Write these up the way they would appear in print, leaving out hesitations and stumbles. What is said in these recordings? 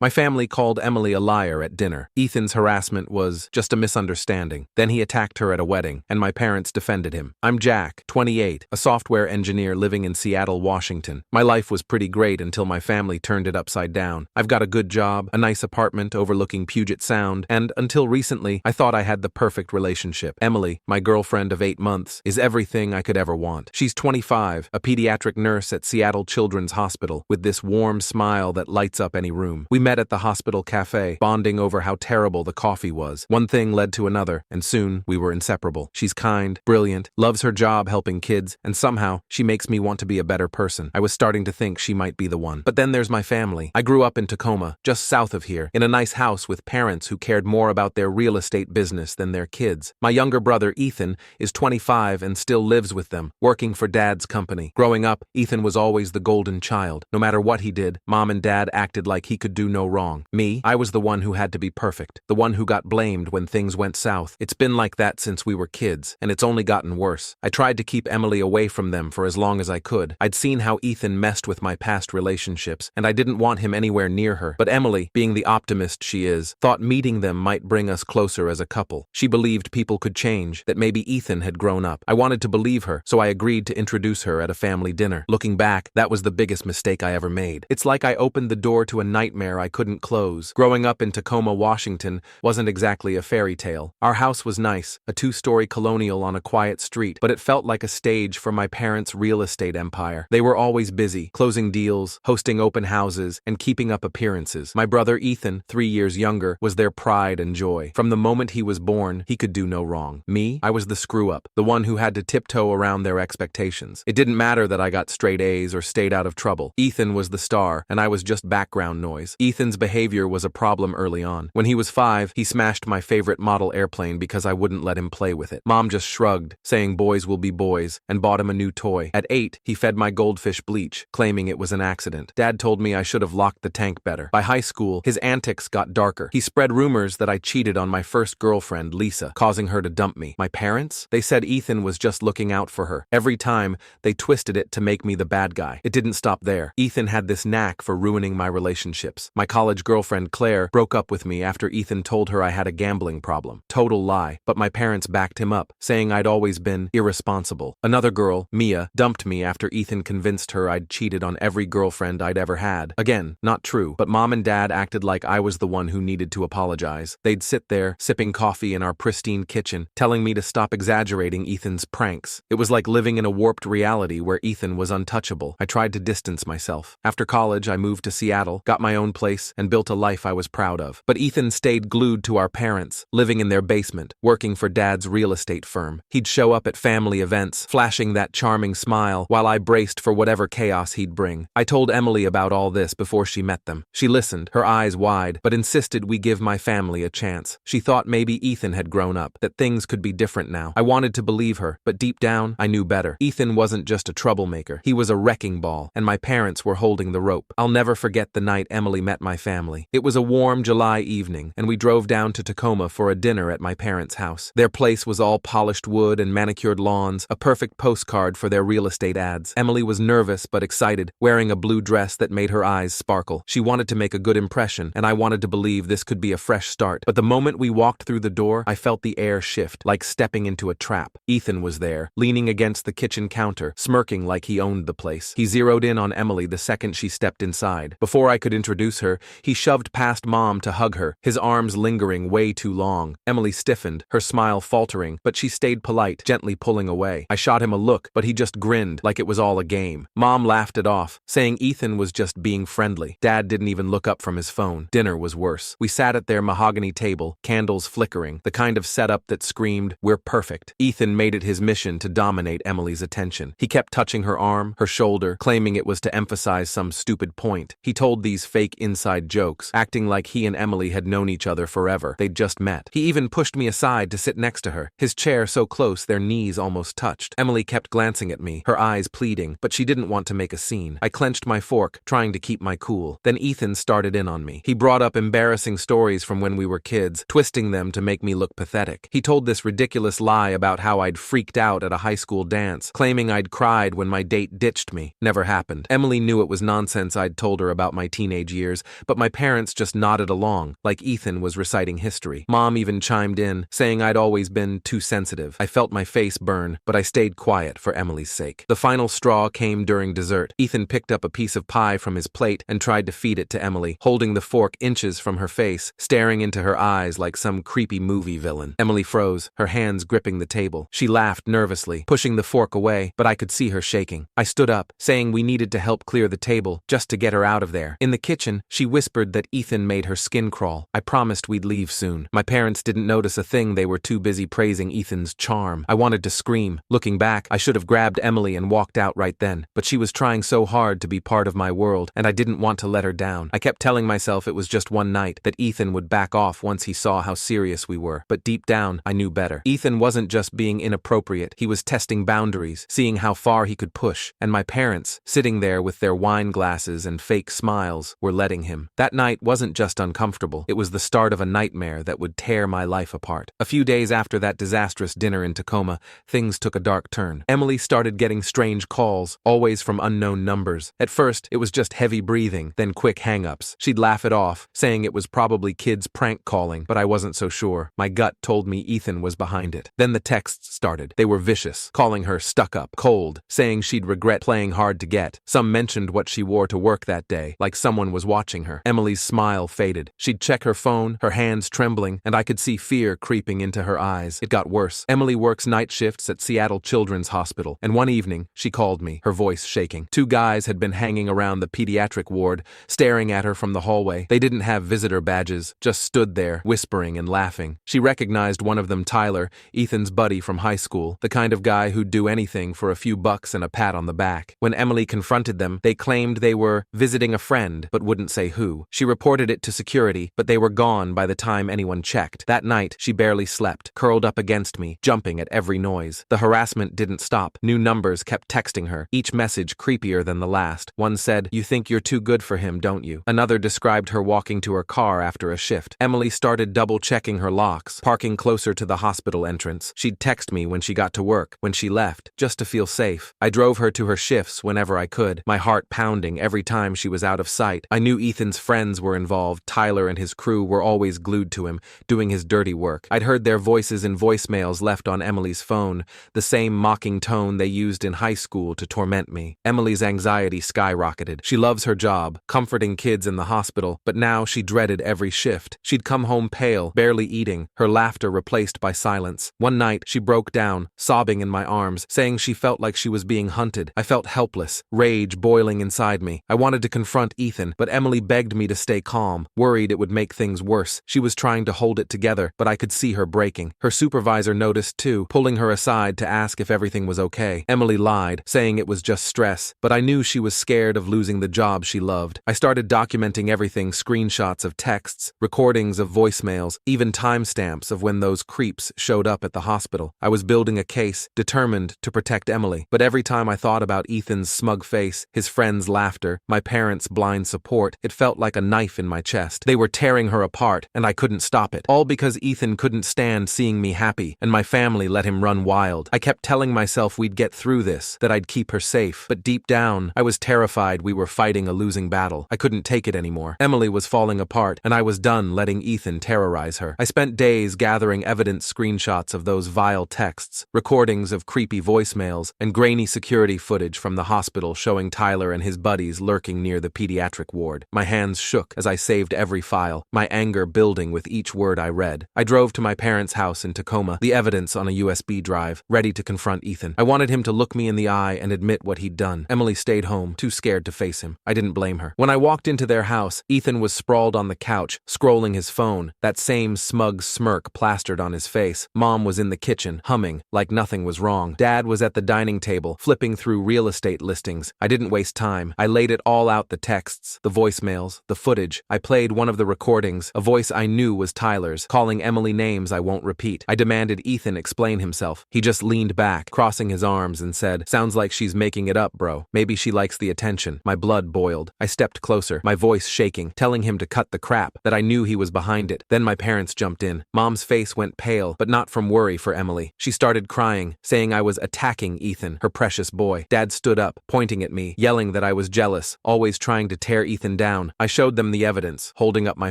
My family called Emily a liar at dinner. Ethan's harassment was just a misunderstanding. Then he attacked her at a wedding, and my parents defended him. I'm Jack, 28, a software engineer living in Seattle, Washington. My life was pretty great until my family turned it upside down. I've got a good job, a nice apartment overlooking Puget Sound, and until recently, I thought I had the perfect relationship. Emily, my girlfriend of 8 months, is everything I could ever want. She's 25, a pediatric nurse at Seattle Children's Hospital, with this warm smile that lights up any room. We met at the hospital cafe, bonding over how terrible the coffee was. One thing led to another, and soon we were inseparable. She's kind, brilliant, loves her job helping kids, and somehow she makes me want to be a better person. I was starting to think she might be the one. But then there's my family. I grew up in Tacoma, just south of here, in a nice house with parents who cared more about their real estate business than their kids. My younger brother, Ethan, is 25 and still lives with them, working for Dad's company. Growing up, Ethan was always the golden child. No matter what he did, Mom and Dad acted like he could do no wrong. Me, I was the one who had to be perfect, the one who got blamed when things went south. It's been like that since we were kids, and it's only gotten worse. I tried to keep Emily away from them for as long as I could. I'd seen how Ethan messed with my past relationships, and I didn't want him anywhere near her. But Emily, being the optimist she is, thought meeting them might bring us closer as a couple. She believed people could change, that maybe Ethan had grown up. I wanted to believe her, so I agreed to introduce her at a family dinner. Looking back, that was the biggest mistake I ever made. It's like I opened the door to a nightmare I couldn't close. Growing up in Tacoma, Washington, wasn't exactly a fairy tale. Our house was nice, a 2-story colonial on a quiet street, but it felt like a stage for my parents' real estate empire. They were always busy, closing deals, hosting open houses, and keeping up appearances. My brother Ethan, 3 years younger, was their pride and joy. From the moment he was born, he could do no wrong. Me, I was the screw-up, the one who had to tiptoe around their expectations. It didn't matter that I got straight A's or stayed out of trouble. Ethan was the star, and I was just background noise. Ethan's behavior was a problem early on. When he was 5, he smashed my favorite model airplane because I wouldn't let him play with it. Mom just shrugged, saying boys will be boys, and bought him a new toy. At 8, he fed my goldfish bleach, claiming it was an accident. Dad told me I should have locked the tank better. By high school, his antics got darker. He spread rumors that I cheated on my first girlfriend, Lisa, causing her to dump me. My parents? They said Ethan was just looking out for her. Every time, they twisted it to make me the bad guy. It didn't stop there. Ethan had this knack for ruining my relationships. My college girlfriend, Claire, broke up with me after Ethan told her I had a gambling problem. Total lie, but my parents backed him up, saying I'd always been irresponsible. Another girl, Mia, dumped me after Ethan convinced her I'd cheated on every girlfriend I'd ever had. Again, not true, but Mom and Dad acted like I was the one who needed to apologize. They'd sit there, sipping coffee in our pristine kitchen, telling me to stop exaggerating Ethan's pranks. It was like living in a warped reality where Ethan was untouchable. I tried to distance myself. After college, I moved to Seattle, got my own place, and built a life I was proud of. But Ethan stayed glued to our parents, living in their basement, working for Dad's real estate firm. He'd show up at family events, flashing that charming smile, while I braced for whatever chaos he'd bring. I told Emily about all this before she met them. She listened, her eyes wide, but insisted we give my family a chance. She thought maybe Ethan had grown up, that things could be different now. I wanted to believe her, but deep down, I knew better. Ethan wasn't just a troublemaker. He was a wrecking ball, and my parents were holding the rope. I'll never forget the night Emily met my family. It was a warm July evening, and we drove down to Tacoma for a dinner at my parents' house. Their place was all polished wood and manicured lawns, a perfect postcard for their real estate ads. Emily was nervous but excited, wearing a blue dress that made her eyes sparkle. She wanted to make a good impression, and I wanted to believe this could be a fresh start. But the moment we walked through the door, I felt the air shift, like stepping into a trap. Ethan was there, leaning against the kitchen counter, smirking like he owned the place. He zeroed in on Emily the second she stepped inside. Before I could introduce her, he shoved past Mom to hug her, his arms lingering way too long. Emily stiffened, her smile faltering, but she stayed polite, gently pulling away. I shot him a look, but he just grinned like it was all a game. Mom laughed it off, saying Ethan was just being friendly. Dad didn't even look up from his phone. Dinner was worse. We sat at their mahogany table, candles flickering, the kind of setup that screamed, "We're perfect." Ethan made it his mission to dominate Emily's attention. He kept touching her arm, her shoulder, claiming it was to emphasize some stupid point. He told these fake inside jokes, acting like he and Emily had known each other forever. They'd just met. He even pushed me aside to sit next to her, his chair so close their knees almost touched. Emily kept glancing at me, her eyes pleading, but she didn't want to make a scene. I clenched my fork, trying to keep my cool. Then Ethan started in on me. He brought up embarrassing stories from when we were kids, twisting them to make me look pathetic. He told this ridiculous lie about how I'd freaked out at a high school dance, claiming I'd cried when my date ditched me. Never happened. Emily knew it was nonsense I'd told her about my teenage years, but my parents just nodded along, like Ethan was reciting history. Mom even chimed in, saying I'd always been too sensitive. I felt my face burn, but I stayed quiet for Emily's sake. The final straw came during dessert. Ethan picked up a piece of pie from his plate and tried to feed it to Emily, holding the fork inches from her face, staring into her eyes like some creepy movie villain. Emily froze, her hands gripping the table. She laughed nervously, pushing the fork away, but I could see her shaking. I stood up, saying we needed to help clear the table, just to get her out of there. In the kitchen, she whispered that Ethan made her skin crawl. I promised we'd leave soon. My parents didn't notice a thing, they were too busy praising Ethan's charm. I wanted to scream. Looking back, I should have grabbed Emily and walked out right then, but she was trying so hard to be part of my world, and I didn't want to let her down. I kept telling myself it was just one night, that Ethan would back off once he saw how serious we were, but deep down, I knew better. Ethan wasn't just being inappropriate, he was testing boundaries, seeing how far he could push, and my parents, sitting there with their wine glasses and fake smiles, were letting him. That night wasn't just uncomfortable, it was the start of a nightmare that would tear my life apart. A few days after that disastrous dinner in Tacoma, things took a dark turn. Emily started getting strange calls, always from unknown numbers. At first, it was just heavy breathing, then quick hang-ups. She'd laugh it off, saying it was probably kids prank calling, but I wasn't so sure. My gut told me Ethan was behind it. Then the texts started. They were vicious, calling her stuck-up, cold, saying she'd regret playing hard to get. Some mentioned what she wore to work that day, like someone was watching her. Emily's smile faded. She'd check her phone, her hands trembling, and I could see fear creeping into her eyes. It got worse. Emily works night shifts at Seattle Children's Hospital, and one evening, she called me, her voice shaking. Two guys had been hanging around the pediatric ward, staring at her from the hallway. They didn't have visitor badges, just stood there, whispering and laughing. She recognized one of them, Tyler, Ethan's buddy from high school, the kind of guy who'd do anything for a few bucks and a pat on the back. When Emily confronted them, they claimed they were visiting a friend, but wouldn't say who. She reported it to security, but they were gone by the time anyone checked. That night, she barely slept, curled up against me, jumping at every noise. The harassment didn't stop. New numbers kept texting her, each message creepier than the last. One said, "You think you're too good for him, don't you?" Another described her walking to her car after a shift. Emily started double-checking her locks, parking closer to the hospital entrance. She'd text me when she got to work, when she left, just to feel safe. I drove her to her shifts whenever I could, my heart pounding every time she was out of sight. I knew Ethan's friends were involved. Tyler and his crew were always glued to him, doing his dirty work. I'd heard their voices in voicemails left on Emily's phone, the same mocking tone they used in high school to torment me. Emily's anxiety skyrocketed. She loves her job, comforting kids in the hospital, but now she dreaded every shift. She'd come home pale, barely eating, her laughter replaced by silence. One night, she broke down, sobbing in my arms, saying she felt like she was being hunted. I felt helpless, rage boiling inside me. I wanted to confront Ethan, but Emily begged me to stay calm, worried it would make things worse. She was trying to hold it together, but I could see her breaking. Her supervisor noticed too, pulling her aside to ask if everything was okay. Emily lied, saying it was just stress, but I knew she was scared of losing the job she loved. I started documenting everything, screenshots of texts, recordings of voicemails, even timestamps of when those creeps showed up at the hospital. I was building a case, determined to protect Emily, but every time I thought about Ethan's smug face, his friends' laughter, my parents' blind support, it felt like a knife in my chest. They were tearing her apart, and I couldn't stop it. All because Ethan couldn't stand seeing me happy, and my family let him run wild. I kept telling myself we'd get through this, that I'd keep her safe, but deep down, I was terrified we were fighting a losing battle. I couldn't take it anymore. Emily was falling apart, and I was done letting Ethan terrorize her. I spent days gathering evidence, screenshots of those vile texts, recordings of creepy voicemails, and grainy security footage from the hospital showing Tyler and his buddies lurking near the pediatric ward. My hands shook as I saved every file, my anger building with each word I read. I drove to my parents' house in Tacoma, the evidence on a USB drive, ready to confront Ethan. I wanted him to look me in the eye and admit what he'd done. Emily stayed home, too scared to face him. I didn't blame her. When I walked into their house, Ethan was sprawled on the couch, scrolling his phone, that same smug smirk plastered on his face. Mom was in the kitchen, humming, like nothing was wrong. Dad was at the dining table, flipping through real estate listings. I didn't waste time. I laid it all out, the texts, the voicemails, the footage. I played one of the recordings, a voice I knew was Tyler's, calling Emily names I won't repeat. I demanded Ethan explain himself. He just leaned back, crossing his arms, and said, "Sounds like she's making it up, bro. Maybe she likes the attention." My blood boiled. I stepped closer, my voice shaking, telling him to cut the crap, that I knew he was behind it. Then my parents jumped in. Mom's face went pale, but not from worry for Emily. She started crying, saying I was attacking Ethan, her precious boy. Dad stood up, pointing at me, yelling that I was jealous, always trying to tear Ethan down. down. I showed them the evidence, holding up my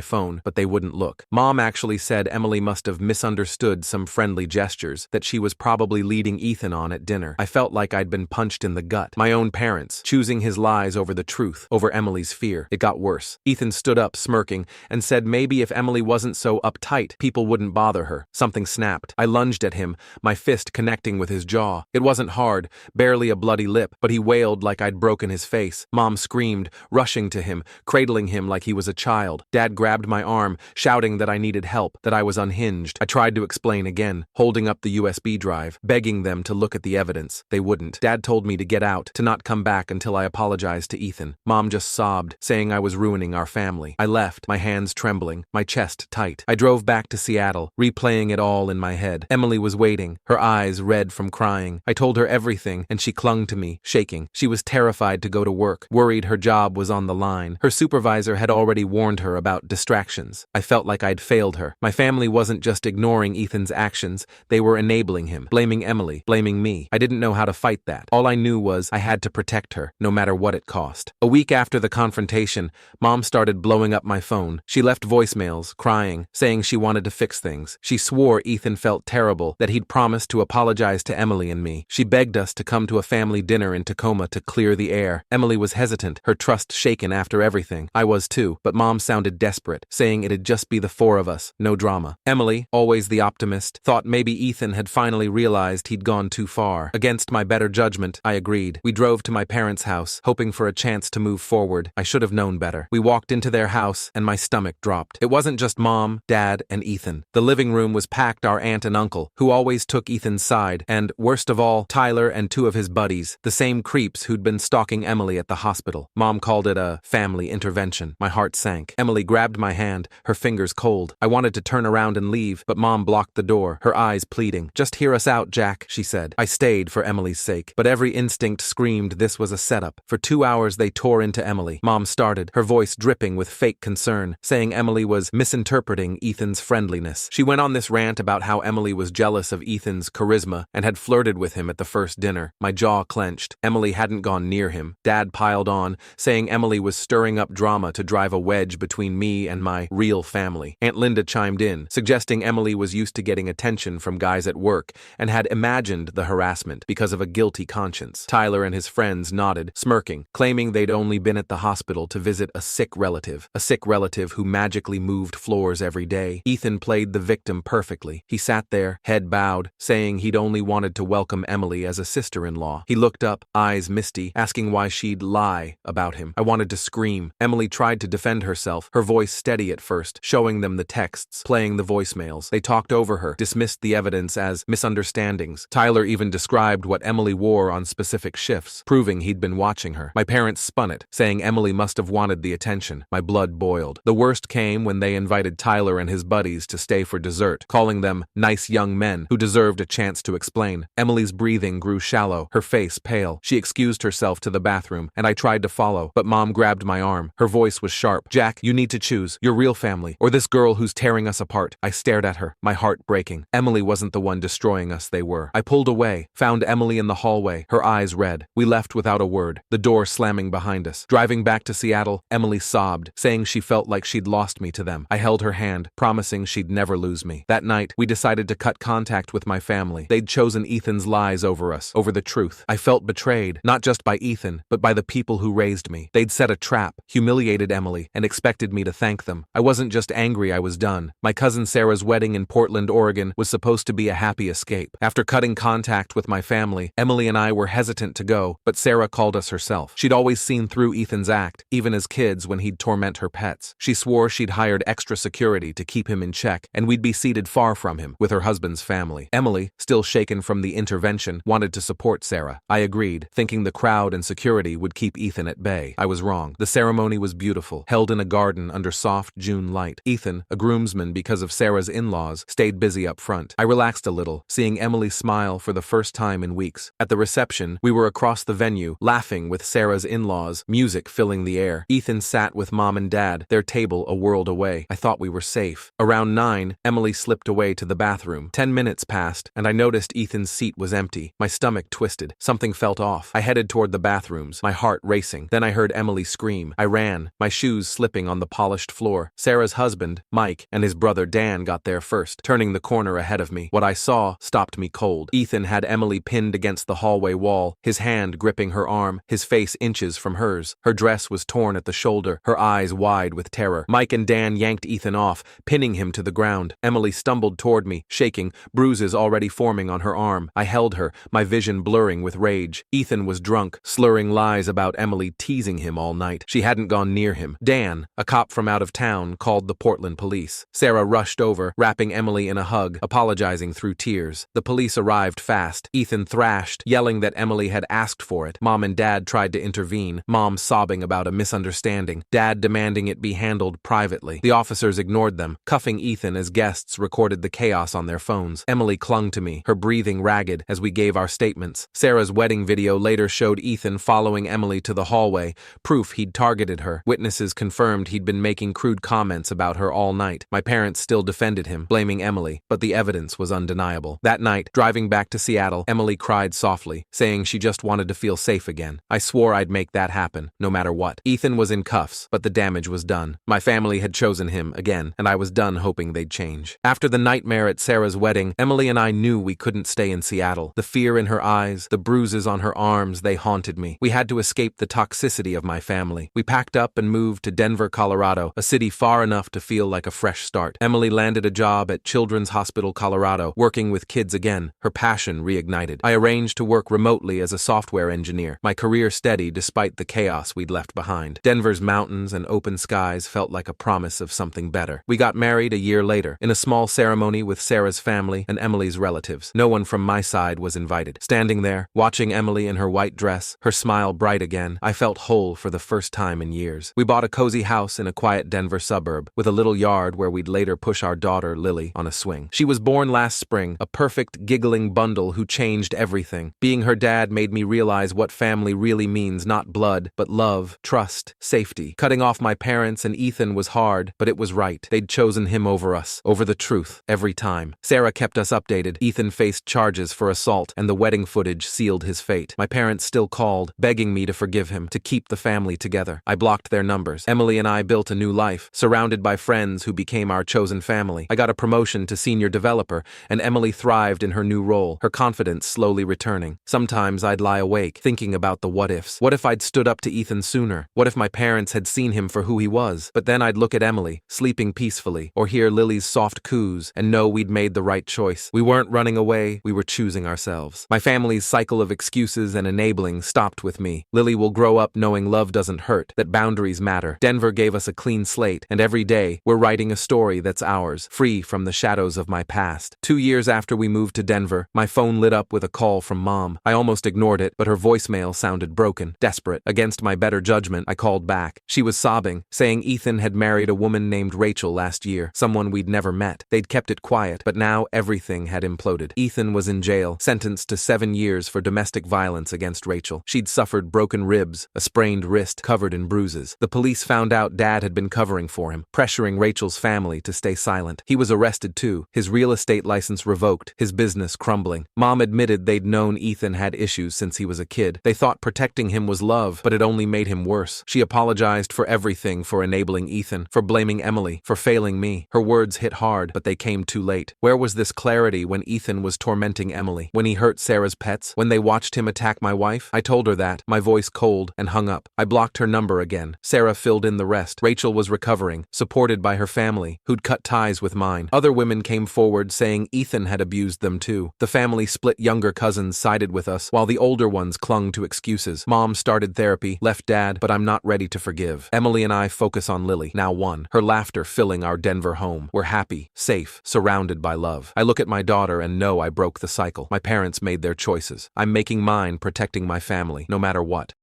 phone, but they wouldn't look. Mom actually said Emily must have misunderstood some friendly gestures that she was probably leading Ethan on at dinner. I felt like I'd been punched in the gut. My own parents, choosing his lies over the truth, over Emily's fear. It got worse. Ethan stood up, smirking, and said maybe if Emily wasn't so uptight, people wouldn't bother her. Something snapped. I lunged at him, my fist connecting with his jaw. It wasn't hard, barely a bloody lip, but he wailed like I'd broken his face. Mom screamed, rushing to him, cradling him like he was a child. Dad grabbed my arm, shouting that I needed help, that I was unhinged. I tried to explain again, holding up the USB drive, begging them to look at the evidence. They wouldn't. Dad told me to get out, to not come back until I apologized to Ethan. Mom just sobbed, saying I was ruining our family. I left, my hands trembling, my chest tight. I drove back to Seattle, replaying it all in my head. Emily was waiting, her eyes red from crying. I told her everything, and she clung to me, shaking. She was terrified to go to work, worried her job was on the line. Her supervisor had already warned her about distractions. I felt like I'd failed her. My family wasn't just ignoring Ethan's actions, they were enabling him, blaming Emily, blaming me. I didn't know how to fight that. All I knew was I had to protect her, no matter what it cost. A week after the confrontation, Mom started blowing up my phone. She left voicemails, crying, saying she wanted to fix things. She swore Ethan felt terrible, that he'd promised to apologize to Emily and me. She begged us to come to a family dinner in Tacoma to clear the air. Emily was hesitant, her trust shaken after everything. I was too, but Mom sounded desperate, saying it'd just be the four of us, no drama. Emily, always the optimist, thought maybe Ethan had finally realized he'd gone too far. Against my better judgment, I agreed. We drove to my parents' house, hoping for a chance to move forward. I should have known better. We walked into their house, and my stomach dropped. It wasn't just Mom, Dad, and Ethan. The living room was packed our aunt and uncle, who always took Ethan's side, and, worst of all, Tyler and two of his buddies, the same creeps who'd been stalking Emily at the hospital. Mom called it a family intervention. My heart sank. Emily grabbed my hand, her fingers cold. I wanted to turn around and leave, but Mom blocked the door, her eyes pleading. "Just hear us out, Jack," she said. I stayed for Emily's sake, but every instinct screamed this was a setup. For 2 hours they tore into Emily. Mom started, her voice dripping with fake concern, saying Emily was misinterpreting Ethan's friendliness. She went on this rant about how Emily was jealous of Ethan's charisma and had flirted with him at the first dinner. My jaw clenched. Emily hadn't gone near him. Dad piled on, saying Emily was stirring up drama to drive a wedge between me and my real family. Aunt Linda chimed in, suggesting Emily was used to getting attention from guys at work and had imagined the harassment because of a guilty conscience. Tyler and his friends nodded, smirking, claiming they'd only been at the hospital to visit a sick relative who magically moved floors every day. Ethan played the victim perfectly. He sat there, head bowed, saying he'd only wanted to welcome Emily as a sister-in-law. He looked up, eyes misty, asking why she'd lie about him. I wanted to scream. Emily tried to defend herself, her voice steady at first, showing them the texts, playing the voicemails. They talked over her, dismissed the evidence as misunderstandings. Tyler even described what Emily wore on specific shifts, proving he'd been watching her. My parents spun it, saying Emily must have wanted the attention. My blood boiled. The worst came when they invited Tyler and his buddies to stay for dessert, calling them nice young men who deserved a chance to explain. Emily's breathing grew shallow, her face pale. She excused herself to the bathroom, and I tried to follow, but Mom grabbed my arm. Her voice was sharp. "Jack, you need to choose your real family, or this girl who's tearing us apart." I stared at her, my heart breaking. Emily wasn't the one destroying us, they were. I pulled away, found Emily in the hallway, her eyes red. We left without a word, the door slamming behind us. Driving back to Seattle, Emily sobbed, saying she felt like she'd lost me to them. I held her hand, promising she'd never lose me. That night, we decided to cut contact with my family. They'd chosen Ethan's lies over us, over the truth. I felt betrayed, not just by Ethan, but by the people who raised me. They'd set a trap, humiliated Emily, and expected me to thank them. I wasn't just angry, I was done. My cousin Sarah's wedding in Portland, Oregon was supposed to be a happy escape. After cutting contact with my family, Emily and I were hesitant to go, but Sarah called us herself. She'd always seen through Ethan's act, even as kids when he'd torment her pets. She swore she'd hired extra security to keep him in check, and we'd be seated far from him, with her husband's family. Emily, still shaken from the intervention, wanted to support Sarah. I agreed, thinking the crowd and security would keep Ethan at bay. I was wrong. The ceremony was beautiful, held in a garden under soft June light. Ethan, a groomsman because of Sarah's in-laws, stayed busy up front. I relaxed a little, seeing Emily smile for the first time in weeks. At the reception, we were across the venue, laughing with Sarah's in-laws, music filling the air. Ethan sat with Mom and Dad, their table a world away. I thought we were safe. Around 9, Emily slipped away to the bathroom. 10 minutes passed, and I noticed Ethan's seat was empty. My stomach twisted. Something felt off. I headed toward the bathrooms, my heart racing. Then I heard Emily scream. I ran, my shoes slipping on the polished floor. Sarah's husband, Mike, and his brother Dan got there first, turning the corner ahead of me. What I saw stopped me cold. Ethan had Emily pinned against the hallway wall, his hand gripping her arm, his face inches from hers. Her dress was torn at the shoulder, her eyes wide with terror. Mike and Dan yanked Ethan off, pinning him to the ground. Emily stumbled toward me, shaking, bruises already forming on her arm. I held her, my vision blurring with rage. Ethan was drunk, slurring lies about Emily teasing him all night. She hadn't gone near him. Dan, a cop from out of town, called the Portland police. Sarah rushed over, wrapping Emily in a hug, apologizing through tears. The police arrived fast. Ethan thrashed, yelling that Emily had asked for it. Mom and Dad tried to intervene, Mom sobbing about a misunderstanding, Dad demanding it be handled privately. The officers ignored them, cuffing Ethan as guests recorded the chaos on their phones. Emily clung to me, her breathing ragged, as we gave our statements. Sarah's wedding video later showed Ethan following Emily to the hallway, proof he'd targeted her. Witnesses confirmed he'd been making crude comments about her all night. My parents still defended him, blaming Emily, but the evidence was undeniable. That night, driving back to Seattle, Emily cried softly, saying she just wanted to feel safe again. I swore I'd make that happen, no matter what. Ethan was in cuffs, but the damage was done. My family had chosen him again, and I was done hoping they'd change. After the nightmare at Sarah's wedding, Emily and I knew we couldn't stay in Seattle. The fear in her eyes, the bruises on her arms, they haunted me. We had to escape the toxicity of my family. We packed up and moved to Denver, Colorado, a city far enough to feel like a fresh start. Emily landed a job at Children's Hospital, Colorado, working with kids again, her passion reignited. I arranged to work remotely as a software engineer, my career steady despite the chaos we'd left behind. Denver's mountains and open skies felt like a promise of something better. We got married a year later, in a small ceremony with Sarah's family and Emily's relatives. No one from my side was invited. Standing there, watching Emily in her white dress, her smile bright again, I felt whole for the first time in years. We bought a cozy house in a quiet Denver suburb, with a little yard where we'd later push our daughter, Lily, on a swing. She was born last spring, a perfect, giggling bundle who changed everything. Being her dad made me realize what family really means, not blood, but love, trust, safety. Cutting off my parents and Ethan was hard, but it was right. They'd chosen him over us, over the truth, every time. Sarah kept us updated. Ethan faced charges for assault, and the wedding footage sealed his fate. My parents still called, begging me to forgive him, to keep the family together. I blocked their numbers. Emily and I built a new life, surrounded by friends who became our chosen family. I got a promotion to senior developer, and Emily thrived in her new role, her confidence slowly returning. Sometimes I'd lie awake, thinking about the what-ifs. What if I'd stood up to Ethan sooner? What if my parents had seen him for who he was? But then I'd look at Emily, sleeping peacefully, or hear Lily's soft coos, and know we'd made the right choice. We weren't running away, we were choosing ourselves. My family's cycle of excuses and enabling stopped with me. Lily will grow up knowing love doesn't hurt, that boundaries matter. Denver gave us a clean slate, and every day, we're writing a story that's ours, free from the shadows of my past. 2 years after we moved to Denver, my phone lit up with a call from Mom. I almost ignored it, but her voicemail sounded broken. Desperate, against my better judgment, I called back. She was sobbing, saying Ethan had married a woman named Rachel last year, someone we'd never met. They'd kept it quiet, but now everything had imploded. Ethan was in jail, sentenced to 7 years for domestic violence against Rachel. She'd suffered broken ribs, a sprained wrist covered in bruises. The police found out Dad had been covering for him, pressuring Rachel's family to stay silent. He was arrested too, his real estate license revoked, his business crumbling. Mom admitted they'd known Ethan had issues since he was a kid. They thought protecting him was love, but it only made him worse. She apologized for everything, for enabling Ethan, for blaming Emily, for failing me. Her words hit hard, but they came too late. Where was this clarity when Ethan was tormenting Emily? When he hurt Sarah's pets? When they watched him attack my wife? I told her that, my voice cold, and hung up. I blocked her number again. Sarah filled in the rest. Rachel was recovering, supported by her family, who'd cut ties with mine. Other women came forward saying Ethan had abused them too. The family split. Younger cousins sided with us, while the older ones clung to excuses. Mom started therapy, left Dad, but I'm not ready to forgive. Emily and I focus on Lily, now one, her laughter filling our Denver home. We're happy, safe, surrounded by love. I look at my daughter and know I broke the cycle. My parents made their choices. I'm making mine, protecting my family, no matter what.